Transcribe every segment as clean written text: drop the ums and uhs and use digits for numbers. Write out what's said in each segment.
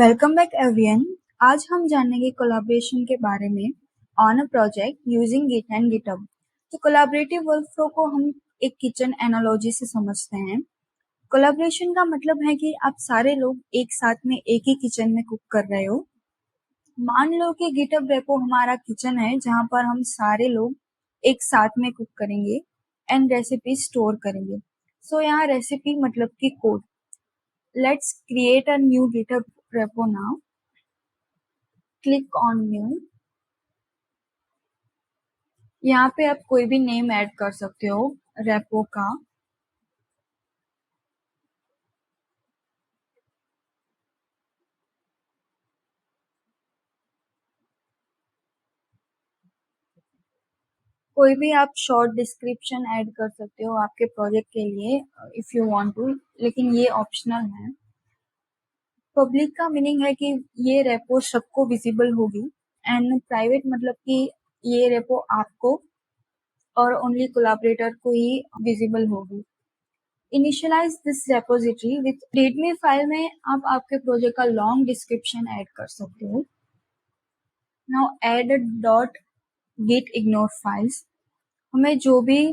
Welcome back everyone. आज हम जानेंगे कोलैबोरेशन के बारे में on a project using Git and GitHub. तो कोलैबोरेटिव वर्कफ्लो को हम एक किचन एनालॉजी से समझते हैं। कोलैबोरेशन का मतलब है कि आप सारे लोग एक साथ में एक ही किचन में कुक कर रहे हो। मान लो कि गिटहब रेपो हमारा किचन है जहां पर हम सारे लोग एक साथ में कुक करेंगे एंड रेसिपी स्टोर करेंगे। सो यहाँ रेसिपी मतलब कि code. Let's create a new GitHub repo now. Click on new. यहाँ पे आप कोई भी नेम ऐड कर सकते हो रेपो का। कोई भी आप शॉर्ट डिस्क्रिप्शन ऐड कर सकते हो आपके प्रोजेक्ट के लिए इफ यू वांट टू, लेकिन ये ऑप्शनल है। पब्लिक का मीनिंग है कि ये रेपो सबको विजिबल होगी एंड प्राइवेट मतलब कि ये रेपो आपको और ओनली कोलैबोरेटर को ही विजिबल होगी। Initialize this repository with README file में आप आपके प्रोजेक्ट का लॉन्ग डिस्क्रिप्शन ऐड कर सकते हो। Now add dot git ignore files. हमें जो भी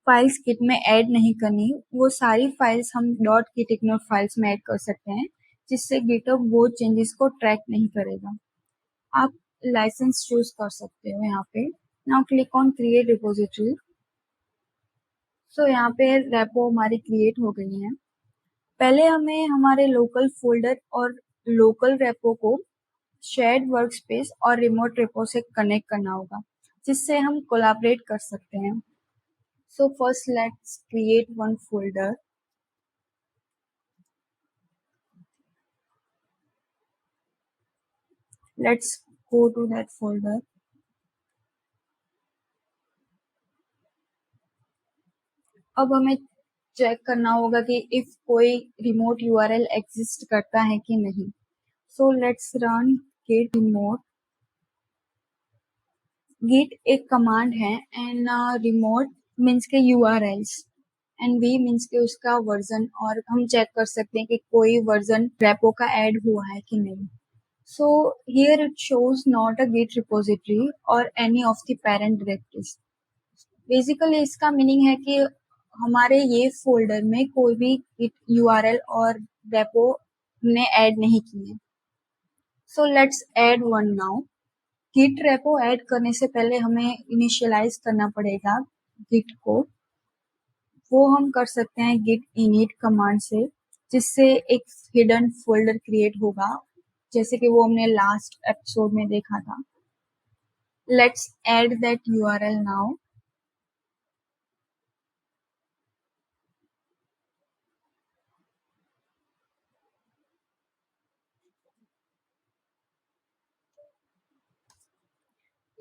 फाइल्स गिट में ऐड नहीं करनी वो सारी फाइल्स हम डॉट गिट इग्नोर फाइल्स में ऐड कर सकते हैं, जिससे गिटहब वो चेंजेस को ट्रैक नहीं करेगा। आप लाइसेंस चूज कर सकते हो यहाँ पे। Now click on create repository. So यहाँ पे रेपो हमारी क्रिएट हो गई है। पहले हमें हमारे लोकल फोल्डर और लोकल रेपो को शेयर्ड वर्कस्पेस और रिमोट रेपो से कनेक्ट करना होगा, जिससे हम कोलैबोरेट कर सकते हैं। So first let's create one folder. Let's go to that folder. अब हमें चेक करना होगा कि if कोई remote URL exist करता है कि नहीं। So let's run git remote. Git एक कमांड है and remote means के URLs and v means के उसका वर्जन, और हम चेक कर सकते हैं कि कोई वर्जन रेपो का ऐड हुआ है कि नहीं। So here it shows not a git repository or any of the parent directories. Basically इसका मीनिंग है कि हमारे ये फोल्डर में कोई भी git URL और रेपो हमने ऐड नहीं किए। So let's add one now. Git repo add करने से पहले हमें इनिशियलाइज करना पड़ेगा गिट को। वो हम कर सकते हैं गिट init कमांड से, जिससे एक हिडन फोल्डर क्रिएट होगा, जैसे कि वो हमने लास्ट एपिसोड में देखा था। Let's add that URL now.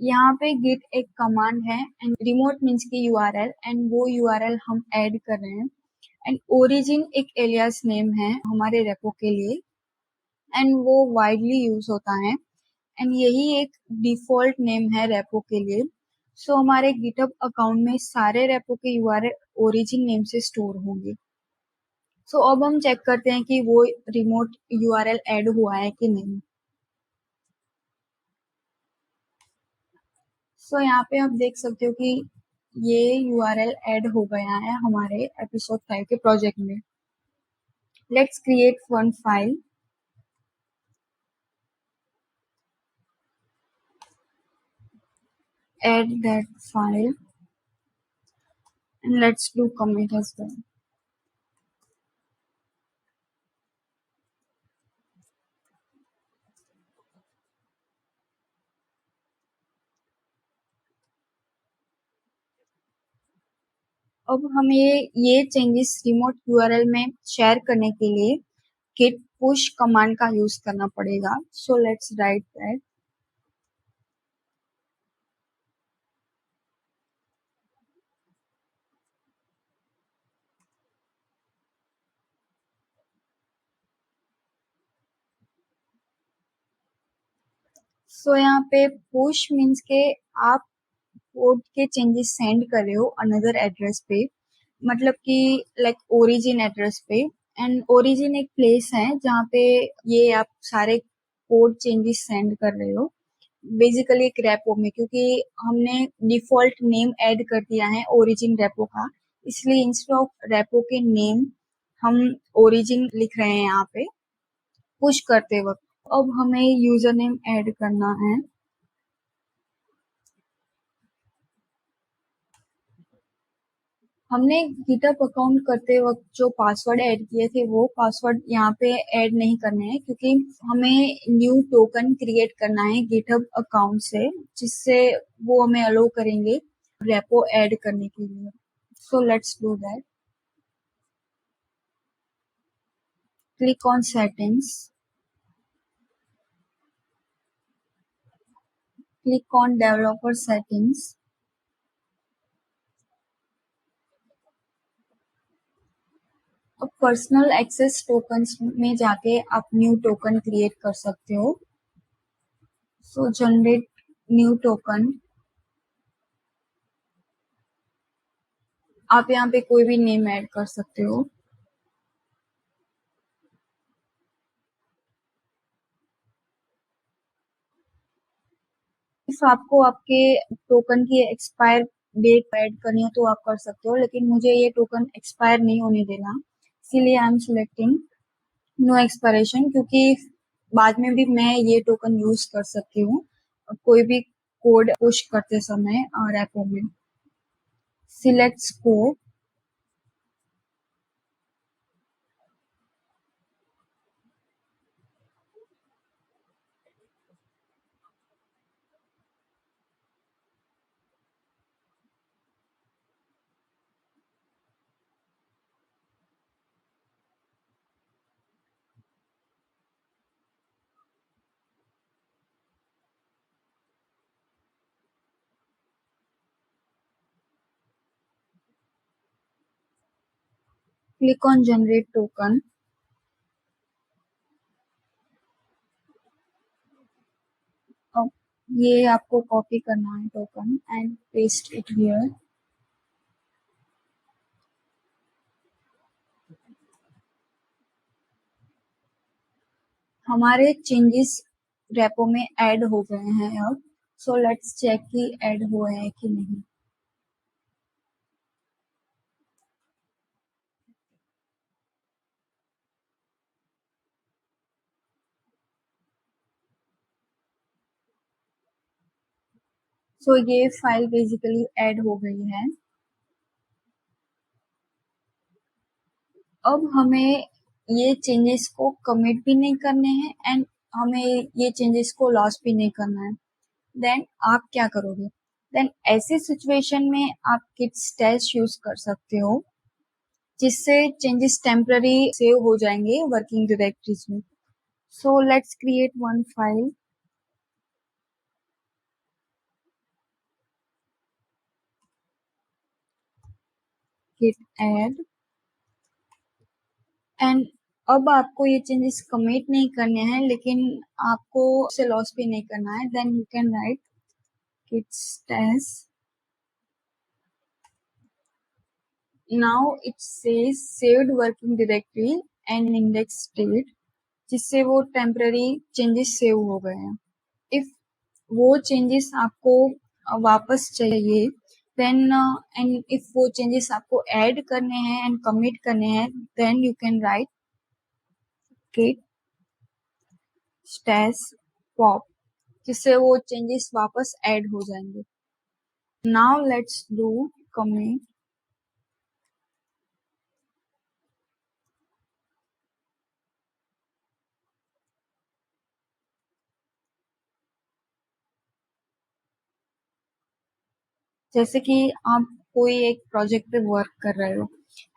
यहाँ पे गिट एक कमांड है एंड रिमोट मीन्स की URL एंड वो URL हम ऐड कर रहे हैं एंड ओरिजिन एक एलियास नेम है हमारे रेपो के लिए एंड वो वाइडली यूज होता है एंड यही एक डिफॉल्ट नेम है रेपो के लिए। सो हमारे गिटहब अकाउंट में सारे रेपो के URL ओरिजिन नेम से स्टोर होंगे। सो अब हम चेक करते हैं कि वो रिमोट URL ऐड हुआ है कि नहीं। सो यहाँ पे आप देख सकते हो कि ये URL ऐड हो गया है हमारे एपिसोड 5 के प्रोजेक्ट में। Let's create one file. Add that file and let's do commit as well. अब हमें ये चेंजेस रिमोट URL में शेयर करने के लिए git push कमांड का यूज करना पड़ेगा। So let's write that. So यहाँ पे पुश मीन्स के आप कोड के चेंजेस सेंड कर रहे हो अनदर एड्रेस पे, मतलब कि लाइक ओरिजिन एड्रेस पे, एंड ओरिजिन एक प्लेस है जहाँ पे ये आप सारे कोड चेंजेस सेंड कर रहे हो, बेसिकली एक रेपो में, क्योंकि हमने डिफॉल्ट नेम ऐड कर दिया है ओरिजिन रेपो का, इसलिए इंस्टेड ऑफ रेपो के नेम हम ओरिजिन लिख रहे हैं यहाँ पे पुश करते वक्त। अब हमें यूजर नेम ऐड करना है। हमने गिटहब अकाउंट करते वक्त जो पासवर्ड ऐड किए थे वो पासवर्ड यहाँ पे ऐड नहीं करने हैं, क्योंकि हमें न्यू टोकन क्रिएट करना है गिटहब अकाउंट से, जिससे वो हमें अलो करेंगे रेपो ऐड करने के लिए। So let's do that. Click on settings, click on developer settings. अब पर्सनल एक्सेस टोकन्स में जाके आप न्यू टोकन क्रिएट कर सकते हो। सो जनरेट न्यू टोकन। आप यहाँ पे कोई भी नेम ऐड कर सकते हो। इफ आपको आपके टोकन की एक्सपायर डेट ऐड करनी हो तो आप कर सकते हो, लेकिन मुझे ये टोकन एक्सपायर नहीं होने देना, इसीलिए I am selecting no expiration, क्योंकि बाद में भी मैं ये टोकन यूज कर सकती हूँ कोई भी कोड पुश करते समय और ऐपों में। Select scope, click on generate token. अब ये आपको कॉपी करना है token and paste it here. हमारे चेंजेस रेपो में ऐड हो गए हैं अब। सो लेट्स चेक कि ऐड हुए हैं कि नहीं। सो ये फाइल बेसिकली ऐड हो गई है। अब हमें ये चेंजेस को कमिट भी नहीं करने हैं एंड हमें ये चेंजेस को लॉस भी नहीं करना है। देन आप क्या करोगे? देन ऐसे सिचुएशन में आप git stash यूज कर सकते हो, जिससे चेंजेस टेम्पररी सेव हो जाएंगे वर्किंग डायरेक्टरीज में। So let's create one file. git add and अब आपको ये चेंजेस कमिट नहीं करने हैं, लेकिन आपको से लॉस भी नहीं करना है। Then you can write git stash। Now it says saved working directory and index state, जिससे वो टेम्पररी चेंजेस सेव हो गए हैं। इफ वो चेंजेस आपको वापस चाहिए, देन एंड इफ वो चेंजेस आपको ऐड करने हैं एंड कमिट करने हैं, then you can write git stash pop, जिससे वो चेंजेस वापस ऐड हो जाएंगे। Now let's do commit. जैसे कि आप कोई एक प्रोजेक्ट पे वर्क कर रहे हो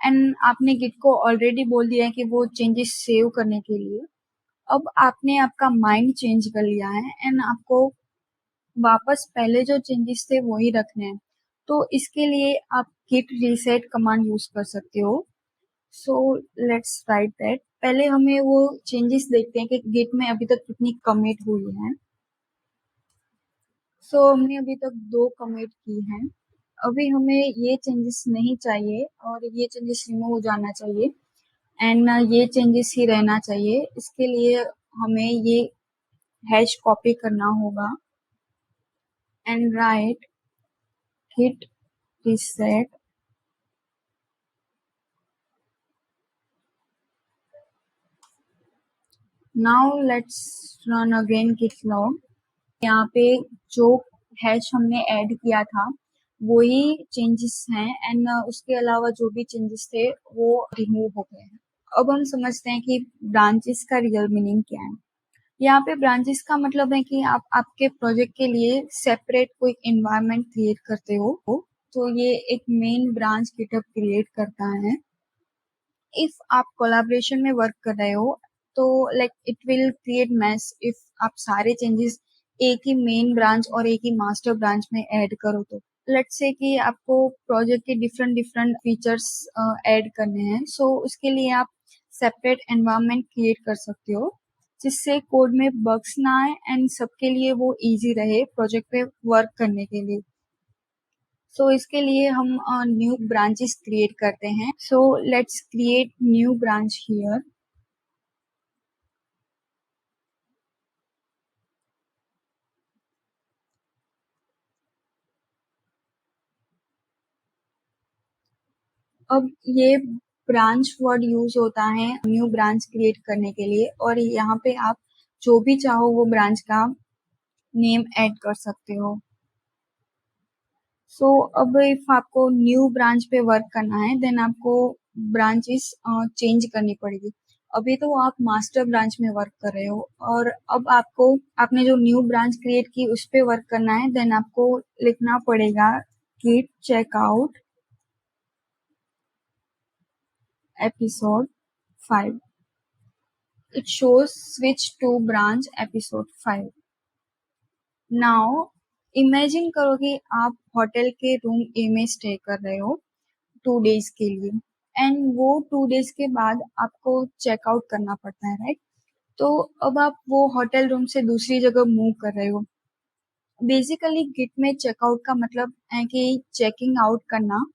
एंड आपने गिट को ऑलरेडी बोल दिया है कि वो चेंजेस सेव करने के लिए। अब आपने आपका माइंड चेंज कर लिया है एंड आपको वापस पहले जो चेंजेस थे वही रखने हैं, तो इसके लिए आप git reset कमांड यूज कर सकते हो। So let's write that. पहले हमें वो चेंजेस देखते हैं कि गिट में अभी तक कितनी कमिट हुई है। सो हमने अभी तक 2 कमिट की हैं। अभी हमें ये चेंजेस नहीं चाहिए और ये चेंजेस रिमूव हो जाना चाहिए। एंड ये चेंजेस ही रहना चाहिए। इसके लिए हमें ये हैश कॉपी करना होगा and right git reset। Now let's run again git log। यहाँ पे जो हैश हमने ऐड किया था वही चेंजेस हैं एंड उसके अलावा जो भी चेंजेस थे वो रिमूव हो गए हैं। अब हम समझते हैं कि ब्रांचेस का रियल मीनिंग क्या है। यहाँ पे ब्रांचेस का मतलब है कि आप आपके प्रोजेक्ट के लिए सेपरेट कोई एनवायरनमेंट क्रिएट करते हो, तो ये एक मेन ब्रांच गिटहब क्रिएट करता है। इफ आप कोलैबोरेशन में वर्क कर रहे हो तो like it will create mess if आप सारे चेंजेस एक ही मेन ब्रांच और एक ही मास्टर ब्रांच में ऐड करो तो। लेट्स से कि आपको प्रोजेक्ट के डिफरेंट डिफरेंट फीचर्स ऐड करने हैं, सो उसके लिए आप सेपरेट एनवायरनमेंट क्रिएट कर सकते हो जिससे कोड में बग्स ना आए एंड सबके लिए वो इजी रहे प्रोजेक्ट पे वर्क करने के लिए। सो इसके लिए हम न्यू ब्रांचेस क्रिएट करते हैं। So let's create new branch here. अब ये ब्रांच वर्ड यूज होता है न्यू ब्रांच क्रिएट करने के लिए और यहाँ पे आप जो भी चाहो वो ब्रांच का नेम ऐड कर सकते हो। सो अब इफ आपको न्यू ब्रांच पे वर्क करना है देन आपको ब्रांचेस चेंज करनी पड़ेगी। अभी तो आप मास्टर ब्रांच में वर्क कर रहे हो और अब आपको आपने जो न्यू ब्रांच क्रिएट की उस पे वर्क करना है देन आपको लिखना पड़ेगा git checkout episode 5। it shows switch to branch episode 5। Now imagine करो कि आप होटल के रूम ए में स्टे कर रहे हो 2 डेज के लिए एंड वो 2 डेज के बाद आपको चेकआउट करना पड़ता है, राइट? तो अब आप वो होटल रूम से दूसरी जगह मूव कर रहे हो। बेसिकली गिट में चेकआउट का मतलब है कि चेकिंग आउट करना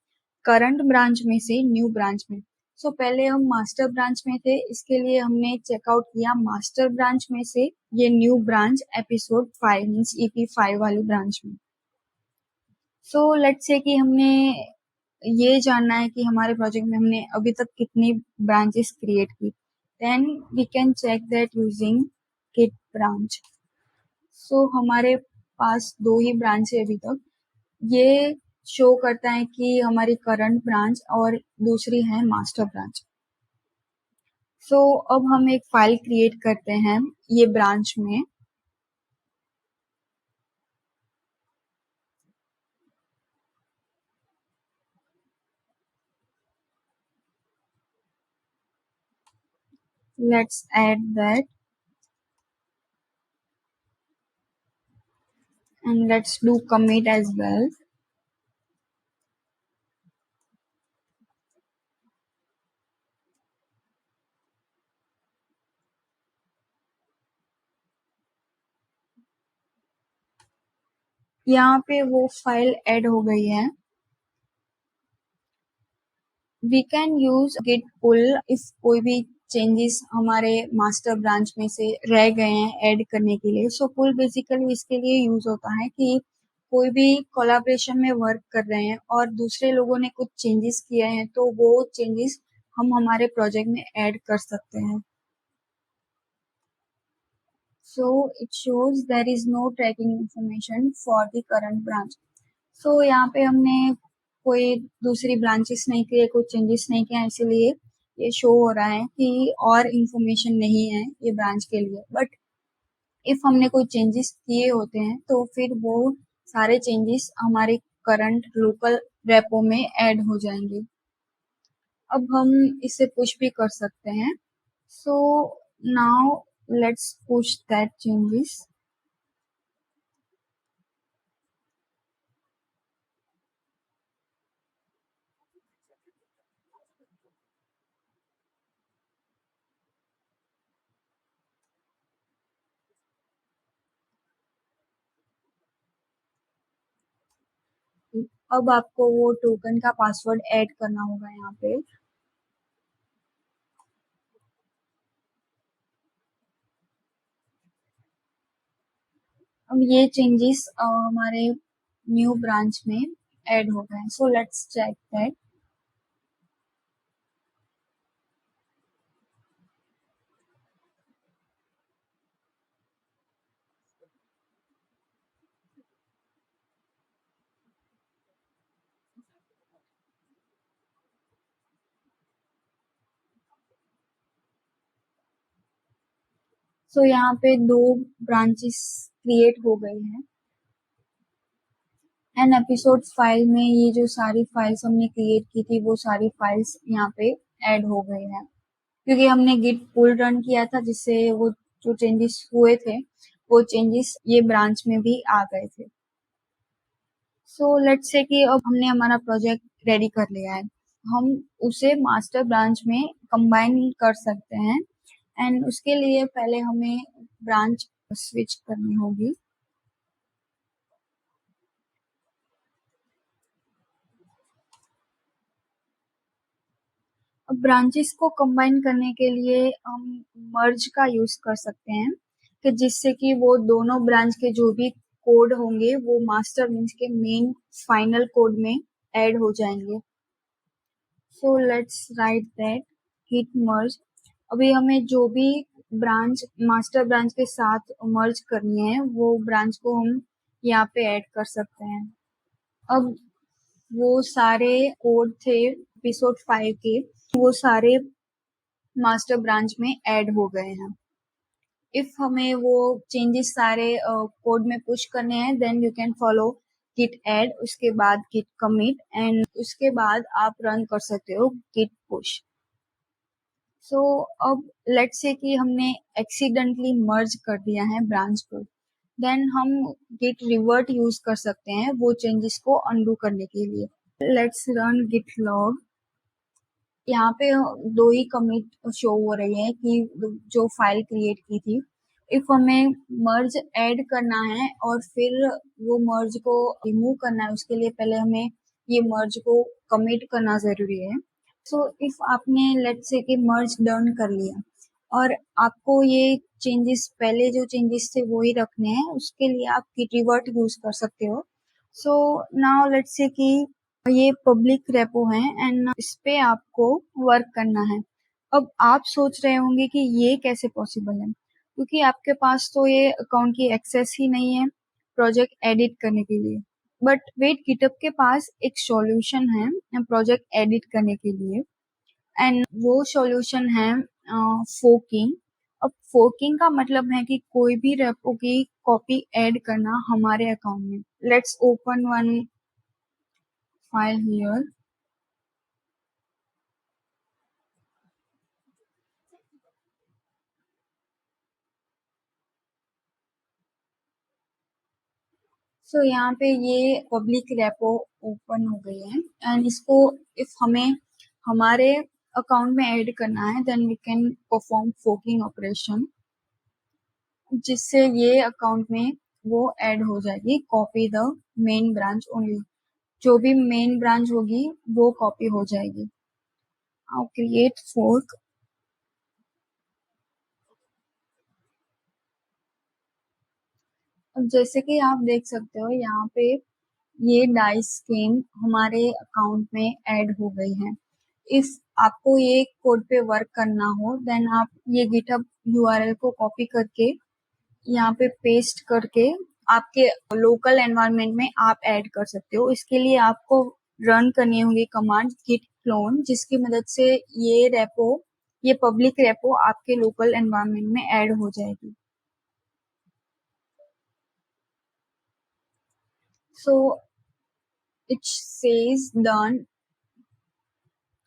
करंट ब्रांच में से न्यू ब्रांच में। सो पहले हम मास्टर ब्रांच में थे, इसके लिए हमने चेकआउट किया मास्टर ब्रांच में से ये new branch episode 5 means EP5 वाली ब्रांच में। सो लेट्स से कि हमने ये जानना है कि हमारे प्रोजेक्ट में हमने अभी तक कितनी ब्रांचेस क्रिएट की, then we can check that using git branch. So हमारे पास 2 ही ब्रांच है अभी तक। ये शो करता है कि हमारी करंट ब्रांच और दूसरी है मास्टर ब्रांच। सो अब हम एक फाइल क्रिएट करते हैं ये ब्रांच में। Let's add that and let's do commit as well। यहाँ पे वो फाइल ऐड हो गई है। We can use git pull if कोई भी चेंजेस हमारे मास्टर ब्रांच में से रह गए हैं ऐड करने के लिए। सो पुल बेसिकली इसके लिए यूज होता है कि कोई भी कोलैबोरेशन में वर्क कर रहे हैं और दूसरे लोगों ने कुछ चेंजेस किए हैं तो वो चेंजेस हम हमारे प्रोजेक्ट में ऐड कर सकते हैं। So it shows there is no tracking information for the current branch. So यहाँ पे हमने कोई दूसरी ब्रांचेस नहीं किए, कोई चेंजेस नहीं किए, इसीलिए ये शो हो रहा है कि और इंफॉर्मेशन नहीं है ये ब्रांच के लिए। बट इफ हमने कोई चेंजेस किए होते हैं तो फिर वो सारे चेंजेस हमारे करंट लोकल रेपो में ऐड हो जाएंगे। अब हम इसे पुश भी कर सकते हैं। So now let's push that changes. अब आपको वो टोकन का पासवर्ड ऐड करना होगा यहाँ पे। अब ये चेंजेस हमारे न्यू ब्रांच में ऐड हो गए हैं, सो लेट्स चेक दैट। सो यहाँ पे 2 ब्रांचेस क्रिएट हो गई हैं एंड एपिसोड फाइल में ये जो सारी फाइल्स हमने क्रिएट की थी वो सारी फाइल्स यहाँ पे ऐड हो गई हैं, क्योंकि हमने गिट पुल रन किया था जिससे वो जो चेंजेस हुए थे वो चेंजेस ये ब्रांच में भी आ गए थे। सो लेट्स से कि अब हमने हमारा प्रोजेक्ट रेडी कर लिया है, हम उसे मास्टर ब्रांच में कंबाइन कर सकते हैं एंड उसके लिए पहले हमें ब्रांच स्विच करनी होगी। अब ब्रांचेस को कंबाइन करने के लिए हम मर्ज का यूज कर सकते हैं कि जिससे कि वो दोनों ब्रांच के जो भी कोड होंगे वो मास्टर मीन्स के मेन फाइनल कोड में ऐड हो जाएंगे। सो let's write that git merge। अभी हमें जो भी ब्रांच मास्टर ब्रांच के साथ मर्ज करनी है वो ब्रांच को हम यहाँ पे ऐड कर सकते हैं। अब वो सारे कोड थे एपिसोड 5 के, वो सारे मास्टर ब्रांच में ऐड हो गए हैं। इफ हमें वो चेंजेस सारे कोड में पुश करने हैं then you can follow git add, उसके बाद git commit एंड उसके बाद आप रन कर सकते हो git push। सो अब लेट्स से कि हमने एक्सीडेंटली मर्ज कर दिया है ब्रांच को, देन हम git revert यूज कर सकते हैं वो चेंजेस को अनडू करने के लिए। Let's run git log। यहाँ पे 2 ही कमिट शो हो रही है कि जो फाइल क्रिएट की थी। इफ हमें मर्ज ऐड करना है और फिर वो मर्ज को रिमूव करना है उसके लिए पहले हमें ये मर्ज को कमिट करना जरूरी है। सो इफ आपने लेट्स से कि मर्ज डन कर लिया और आपको ये चेंजेस पहले जो चेंजेस थे वो ही रखने हैं उसके लिए आप git revert यूज कर सकते हो। सो नाउ लेट्स से कि ये पब्लिक रेपो है एंड इस पे आपको वर्क करना है। अब आप सोच रहे होंगे कि ये कैसे पॉसिबल है, क्योंकि आपके पास तो ये अकाउंट की एक्सेस ही नहीं है प्रोजेक्ट एडिट करने के लिए। बट वेट, गिटहब के पास एक सॉल्यूशन है प्रोजेक्ट एडिट करने के लिए एंड वो सॉल्यूशन है फोकिंग। अब फोकिंग का मतलब है कि कोई भी रेपो की कॉपी ऐड करना हमारे अकाउंट में। Let's open one file here. So यहाँ पे ये पब्लिक रेपो ओपन हो गई है एंड इसको इफ हमें हमारे अकाउंट में ऐड करना है then we can perform forking operation, जिससे ये अकाउंट में वो ऐड हो जाएगी। Copy the main branch only, जो भी मेन ब्रांच होगी वो कॉपी हो जाएगी। Now create fork. अब जैसे कि आप देख सकते हो यहाँ पे ये डाइस गेम हमारे अकाउंट में ऐड हो गई है। इफ आपको ये कोड पे वर्क करना हो देन आप ये गिटहब यूआरएल को कॉपी करके यहाँ पे पेस्ट करके आपके लोकल एनवायरनमेंट में आप ऐड कर सकते हो। इसके लिए आपको रन करनी होगी कमांड git clone, जिसकी मदद से ये पब्लिक रेपो आपके लोकल एनवायरनमेंट में ऐड हो जाएगी। So it says done,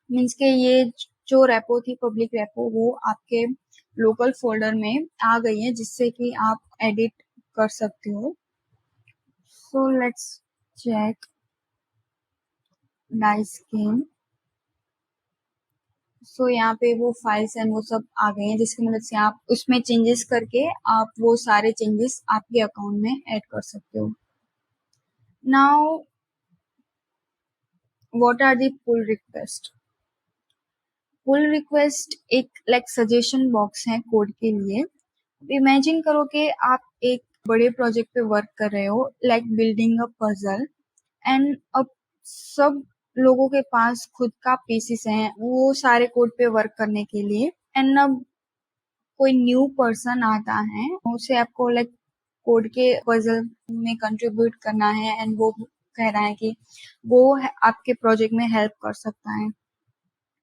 means के ये जो रेपो थी पब्लिक रेपो वो आपके लोकल फोल्डर में आ गई है जिससे कि आप एडिट कर सकते हो। So let's check dice game. So यहाँ पे वो फाइल्स एंड वो सब आ गए हैं जिसकी मदद से आप उसमें चेंजेस करके आप वो सारे चेंजेस आपके अकाउंट में ऐड कर सकते हो। Now what are the pull request. Pull request एक लाइक सजेशन बॉक्स है कोड के लिए। इमेजिन करो कि आप एक बड़े प्रोजेक्ट पे वर्क कर रहे हो, like building a puzzle, and अब सब लोगों के पास खुद का पीसीस है वो सारे कोड पे वर्क करने के लिए, एंड अब कोई न्यू पर्सन आता है, उसे आपको लाइक कोड के पजल में कंट्रीब्यूट करना है, एंड वो कह रहा है कि वो आपके प्रोजेक्ट में हेल्प कर सकता है।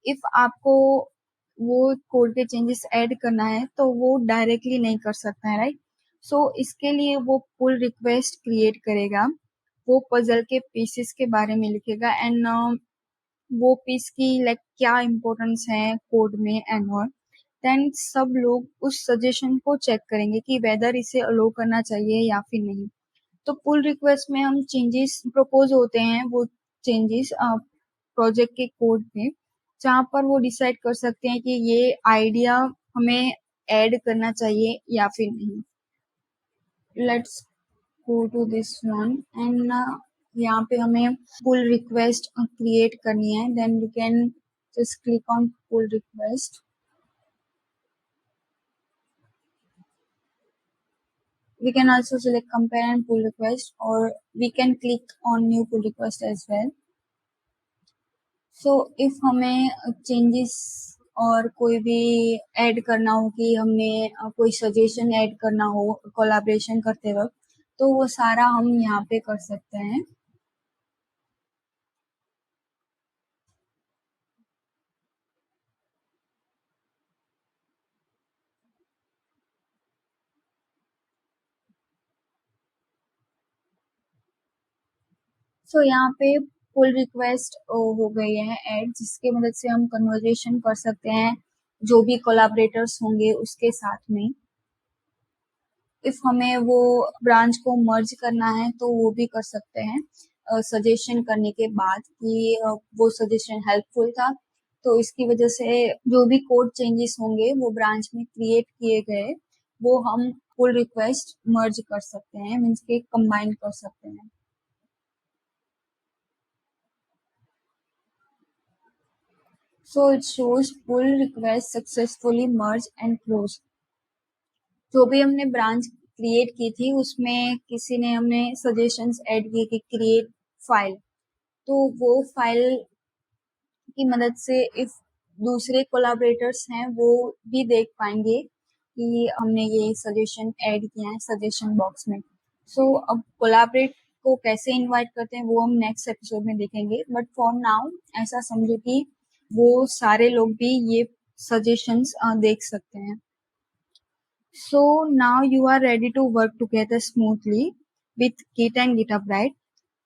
इफ आपको वो कोड पे चेंजेस ऐड करना है तो वो डायरेक्टली नहीं कर सकता है, राइट? सो इसके लिए वो पुल रिक्वेस्ट क्रिएट करेगा, वो पजल के पीसेस के बारे में लिखेगा, एंड वो पीस की लाइक क्या इम्पोर्टेंस है कोड में एंड ऑल। देन सब लोग उस सजेशन को चेक करेंगे कि वेदर इसे अलो करना चाहिए या फिर नहीं। तो पुल रिक्वेस्ट में हम चेंजेस प्रपोज होते हैं, वो चेंजेस प्रोजेक्ट के कोड पे, जहाँ पर वो डिसाइड कर सकते हैं कि ये आइडिया हमें ऐड करना चाहिए या फिर नहीं। Let's go to this one, and यहाँ पे हमें पुल रिक्वेस्ट क्रिएट करनी है, then we can just click on pull request. We can also select compare and pull request, or we can click on new pull request as well. So if हमें changes और कोई भी add करना हो, कि हमने कोई सजेशन ऐड करना हो कोलैबोरेशन करते वक्त, तो वो सारा हम यहाँ पे कर सकते हैं। सो यहाँ पे पुल रिक्वेस्ट हो गई है ऐड, जिसके मदद से हम कन्वर्जेशन कर सकते हैं जो भी कोलैबोरेटर्स होंगे उसके साथ में। इफ हमें वो ब्रांच को मर्ज करना है तो वो भी कर सकते हैं सजेशन करने के बाद कि वो सजेशन हेल्पफुल था, तो इसकी वजह से जो भी कोड चेंजेस होंगे वो ब्रांच में क्रिएट किए गए, वो हम पुल रिक्वेस्ट मर्ज कर सकते हैं, मीन्स के कंबाइन कर सकते हैं। So it shows pull request successfully merge and close. जो भी हमने ब्रांच क्रिएट की थी उसमें किसी ने हमने सजेशंस ऐड किए कि क्रिएट फाइल, तो वो फाइल की मदद से इफ दूसरे कोलैबोरेटर्स हैं वो भी देख पाएंगे कि हमने ये सजेशन ऐड किया है सजेशन बॉक्स में। सो अब कोलैबोरेट को कैसे इनवाइट करते हैं वो हम नेक्स्ट एपिसोड में देखेंगे, बट फॉर नाउ ऐसा समझो कि वो सारे लोग भी ये सजेशंस देख सकते हैं। So now you are ready to work together smoothly with Git and GitHub, right?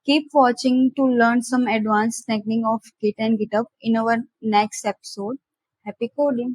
Keep watching to learn some advanced technique of Git and GitHub in our next episode. Happy coding!